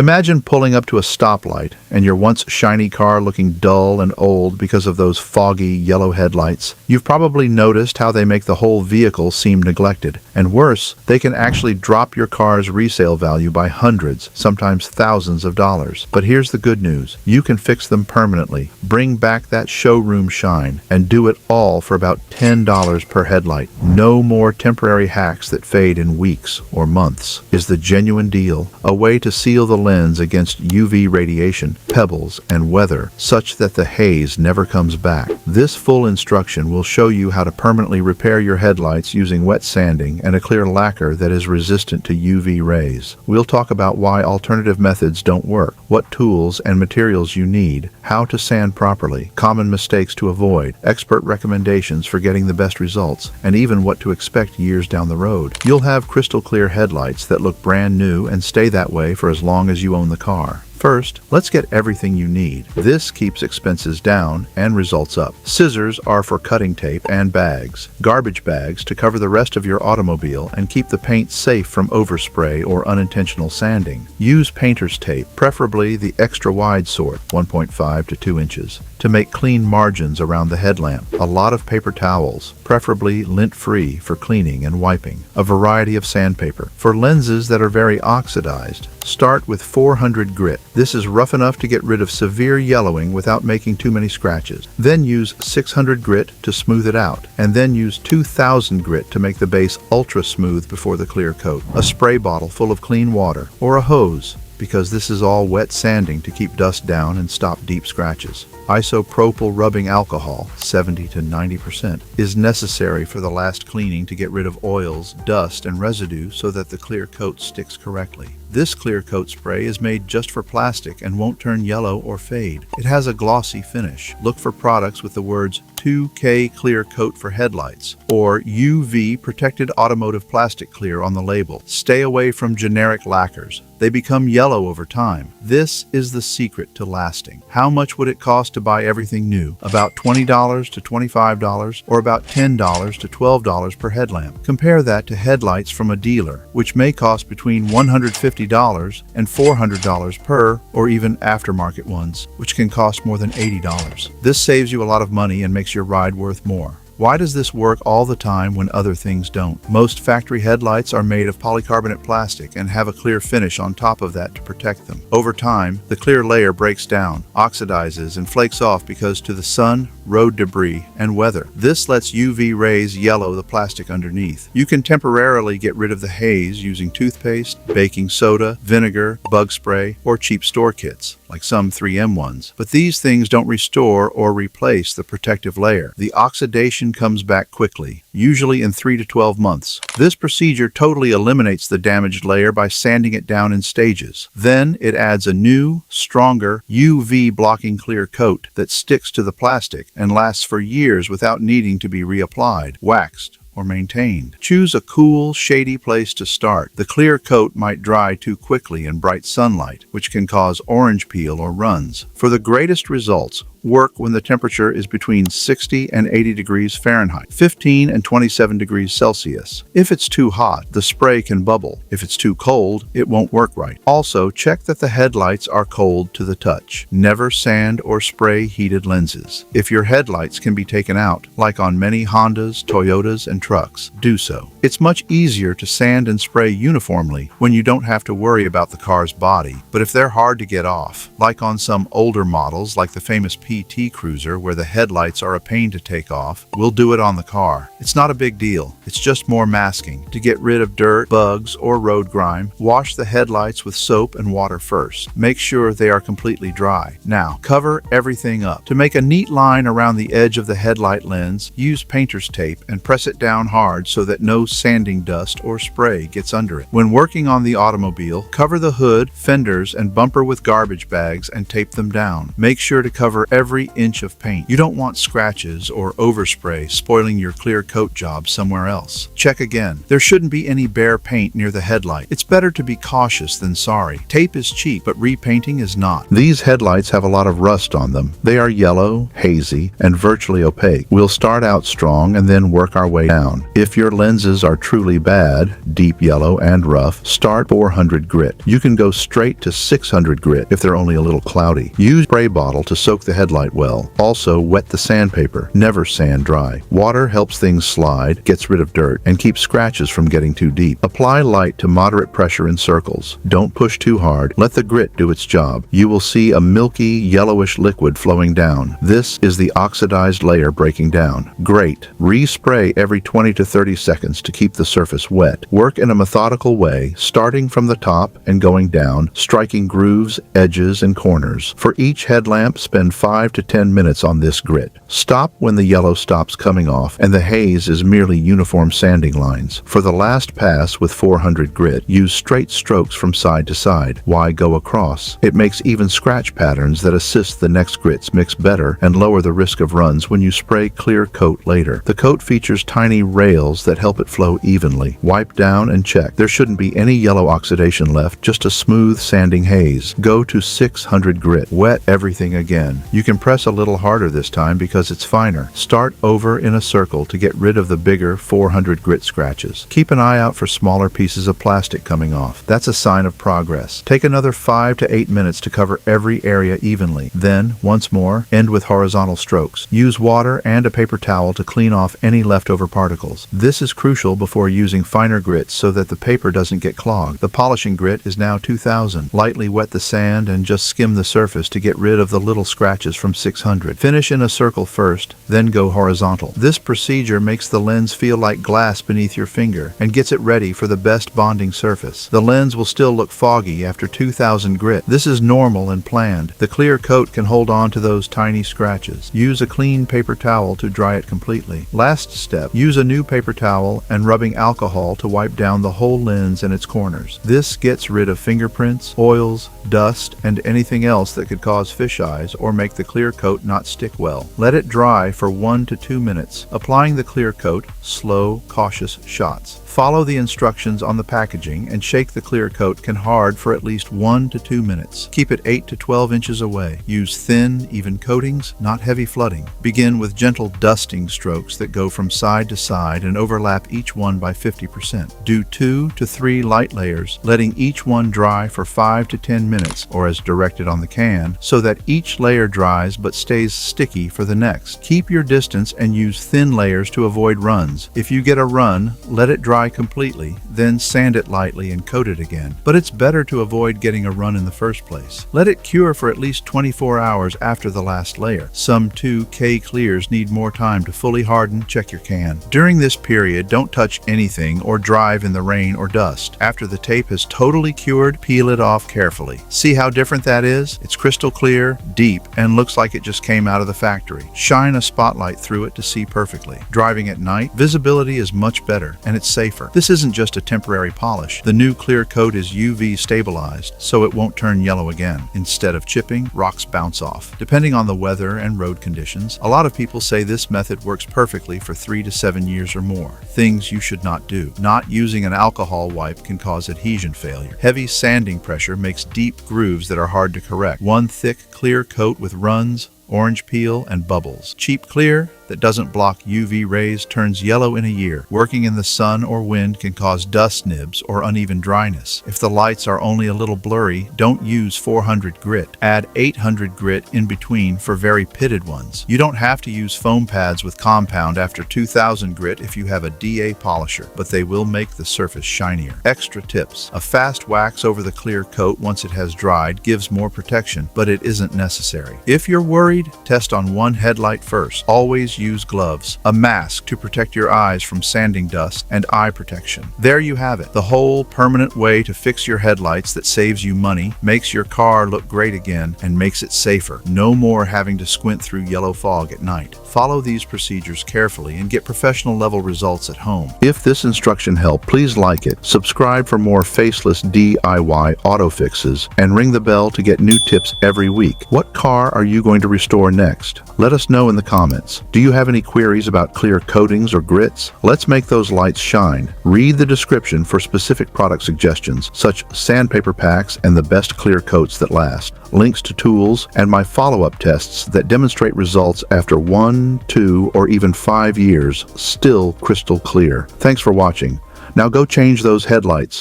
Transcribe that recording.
Imagine pulling up to a stoplight and your once shiny car looking dull and old because of those foggy yellow headlights. You've probably noticed how they make the whole vehicle seem neglected. And worse, they can actually drop your car's resale value by hundreds, sometimes thousands of dollars. But here's the good news. You can fix them permanently, bring back that showroom shine, and do it all for about $10 per headlight. No more temporary hacks that fade in weeks or months. Is the genuine deal, a way to seal the lens against UV radiation, pebbles, and weather, such that the haze never comes back. This full instruction will show you how to permanently repair your headlights using wet sanding and a clear lacquer that is resistant to UV rays. We'll talk about why alternative methods don't work, what tools and materials you need, how to sand properly, common mistakes to avoid, expert recommendations for getting the best results, and even what to expect years down the road. You'll have crystal clear headlights that look brand new and stay that way for as long as you own the car. First, let's get everything you need. This keeps expenses down and results up. Scissors are for cutting tape and bags. Garbage bags to cover the rest of your automobile and keep the paint safe from overspray or unintentional sanding. Use painter's tape, preferably the extra wide sort, 1.5 to 2 inches, to make clean margins around the headlamp. A lot of paper towels, preferably lint-free for cleaning and wiping. A variety of sandpaper. For lenses that are very oxidized, start with 400 grit. This is rough enough to get rid of severe yellowing without making too many scratches. Then use 600 grit to smooth it out, and then use 2000 grit to make the base ultra smooth before the clear coat. A spray bottle full of clean water, or a hose, because this is all wet sanding to keep dust down and stop deep scratches. Isopropyl rubbing alcohol, 70 to 90%, is necessary for the last cleaning to get rid of oils, dust, and residue so that the clear coat sticks correctly. This clear coat spray is made just for plastic and won't turn yellow or fade. It has a glossy finish. Look for products with the words 2K clear coat for headlights or UV protected automotive plastic clear on the label. Stay away from generic lacquers. They become yellow over time. This is the secret to lasting. How much would it cost to buy everything new? About $20 to $25 or about $10 to $12 per headlamp. Compare that to headlights from a dealer, which may cost between $150 and $400 per, or even aftermarket ones, which can cost more than $80. This saves you a lot of money and makes your ride worth more. Why does this work all the time when other things don't? Most factory headlights are made of polycarbonate plastic and have a clear finish on top of that to protect them. Over time, the clear layer breaks down, oxidizes, and flakes off because to the sun, road debris, and weather. This lets UV rays yellow the plastic underneath. You can temporarily get rid of the haze using toothpaste, baking soda, vinegar, bug spray, or cheap store kits, like some 3M ones. But these things don't restore or replace the protective layer. The oxidation comes back quickly, usually in 3 to 12 months. This procedure totally eliminates the damaged layer by sanding it down in stages. Then it adds a new, stronger, UV blocking clear coat that sticks to the plastic and lasts for years without needing to be reapplied, waxed, or maintained. Choose a cool, shady place to start. The clear coat might dry too quickly in bright sunlight, which can cause orange peel or runs. For the greatest results, work when the temperature is between 60 and 80 degrees Fahrenheit, 15 and 27 degrees Celsius. If it's too hot, the spray can bubble. If it's too cold, it won't work right. Also, check that the headlights are cold to the touch. Never sand or spray heated lenses. If your headlights can be taken out, like on many Hondas, Toyotas, and trucks, do so. It's much easier to sand and spray uniformly when you don't have to worry about the car's body. But if they're hard to get off, like on some older models like the famous PT Cruiser where the headlights are a pain to take off, we'll do it on the car. It's not a big deal. It's just more masking. To get rid of dirt, bugs, or road grime, wash the headlights with soap and water first. Make sure they are completely dry. Now, cover everything up. To make a neat line around the edge of the headlight lens, use painter's tape and press it down hard so that no sanding dust or spray gets under it. When working on the automobile, cover the hood, fenders, and bumper with garbage bags and tape them down. Make sure to cover every inch of paint. You don't want scratches or overspray spoiling your clear coat job somewhere else. Check again. There shouldn't be any bare paint near the headlight. It's better to be cautious than sorry. Tape is cheap, but repainting is not. These headlights have a lot of rust on them. They are yellow, hazy, and virtually opaque. We'll start out strong and then work our way down. If your lenses surfaces are truly bad, deep yellow and rough, start 400 grit. You can go straight to 600 grit if they're only a little cloudy. Use spray bottle to soak the headlight well. Also, wet the sandpaper. Never sand dry. Water helps things slide, gets rid of dirt, and keeps scratches from getting too deep. Apply light to moderate pressure in circles. Don't push too hard. Let the grit do its job. You will see a milky, yellowish liquid flowing down. This is the oxidized layer breaking down. Great. Respray every 20 to 30 seconds to keep the surface wet. Work in a methodical way, starting from the top and going down, striking grooves, edges, and corners. For each headlamp, spend 5 to 10 minutes on this grit. Stop when the yellow stops coming off and the haze is merely uniform sanding lines. For the last pass with 400 grit, use straight strokes from side to side. Why go across? It makes even scratch patterns that assist the next grits mix better and lower the risk of runs when you spray clear coat later. The coat features tiny rails that help it flow evenly. Wipe down and check. There shouldn't be any yellow oxidation left, just a smooth sanding haze. Go to 600 grit. Wet everything again. You can press a little harder this time because it's finer. Start over in a circle to get rid of the bigger 400 grit scratches. Keep an eye out for smaller pieces of plastic coming off. That's a sign of progress. Take another 5 to 8 minutes to cover every area evenly. Then, once more, end with horizontal strokes. Use water and a paper towel to clean off any leftover particles. This is crucial before using finer grits so that the paper doesn't get clogged. The polishing grit is now 2000. Lightly wet the sand and just skim the surface to get rid of the little scratches from 600. Finish in a circle first, then go horizontal. This procedure makes the lens feel like glass beneath your finger and gets it ready for the best bonding surface. The lens will still look foggy after 2000 grit. This is normal and planned. The clear coat can hold on to those tiny scratches. Use a clean paper towel to dry it completely. Last step, use a new paper towel and rubbing alcohol to wipe down the whole lens and its corners. This gets rid of fingerprints, oils, dust, and anything else that could cause fisheyes or make the clear coat not stick well. Let it dry for 1 to 2 minutes. Applying the clear coat, slow, cautious shots. Follow the instructions on the packaging and shake the clear coat can hard for at least 1 to 2 minutes. Keep it 8 to 12 inches away. Use thin, even coatings, not heavy flooding. Begin with gentle dusting strokes that go from side to side and overlap each one by 50%. Do 2 to 3 light layers, letting each one dry for 5 to 10 minutes, or as directed on the can, so that each layer dries but stays sticky for the next. Keep your distance and use thin layers to avoid runs. If you get a run, let it dry completely, then sand it lightly and coat it again. But it's better to avoid getting a run in the first place. Let it cure for at least 24 hours after the last layer. Some 2K clears need more time to fully harden. Check your can. During this period, don't touch anything or drive in the rain or dust. After the tape has totally cured, peel it off carefully. See how different that is? It's crystal clear, deep, and looks like it just came out of the factory. Shine a spotlight through it to see perfectly. Driving at night, visibility is much better, and it's safer. This isn't just a temporary polish. The new clear coat is UV stabilized, so it won't turn yellow again. Instead of chipping, rocks bounce off. Depending on the weather and road conditions, a lot of people say this method works perfectly for 3 to 7 years or more. Things you should not do. Not using an alcohol wipe can cause adhesion failure. Heavy sanding pressure makes deep grooves that are hard to correct. One thick, clear coat with runs, orange peel, and bubbles. Cheap clear that doesn't block UV rays turns yellow in a year. Working in the sun or wind can cause dust nibs or uneven dryness. If the lights are only a little blurry, don't use 400 grit. Add 800 grit in between for very pitted ones. You don't have to use foam pads with compound after 2000 grit if you have a DA polisher, but they will make the surface shinier. Extra tips. A fast wax over the clear coat once it has dried gives more protection, but it isn't necessary. If you're worried, test on one headlight first. Always use gloves, a mask to protect your eyes from sanding dust, and eye protection. There you have it, the whole permanent way to fix your headlights that saves you money, makes your car look great again, and makes it safer. No more having to squint through yellow fog at night. Follow these procedures carefully and get professional level results at home. If this instruction helped, please like it, subscribe for more faceless DIY auto fixes, and ring the bell to get new tips every week. What car are you going to restore next? Let us know in the comments. Do you you have any queries about clear coatings or grits? Let's make those lights shine. Read the description for specific product suggestions, such sandpaper packs and the best clear coats that last, links to tools, and my follow-up tests that demonstrate results after 1, 2, or even 5 years, still crystal clear. Thanks for watching. Now go change those headlights.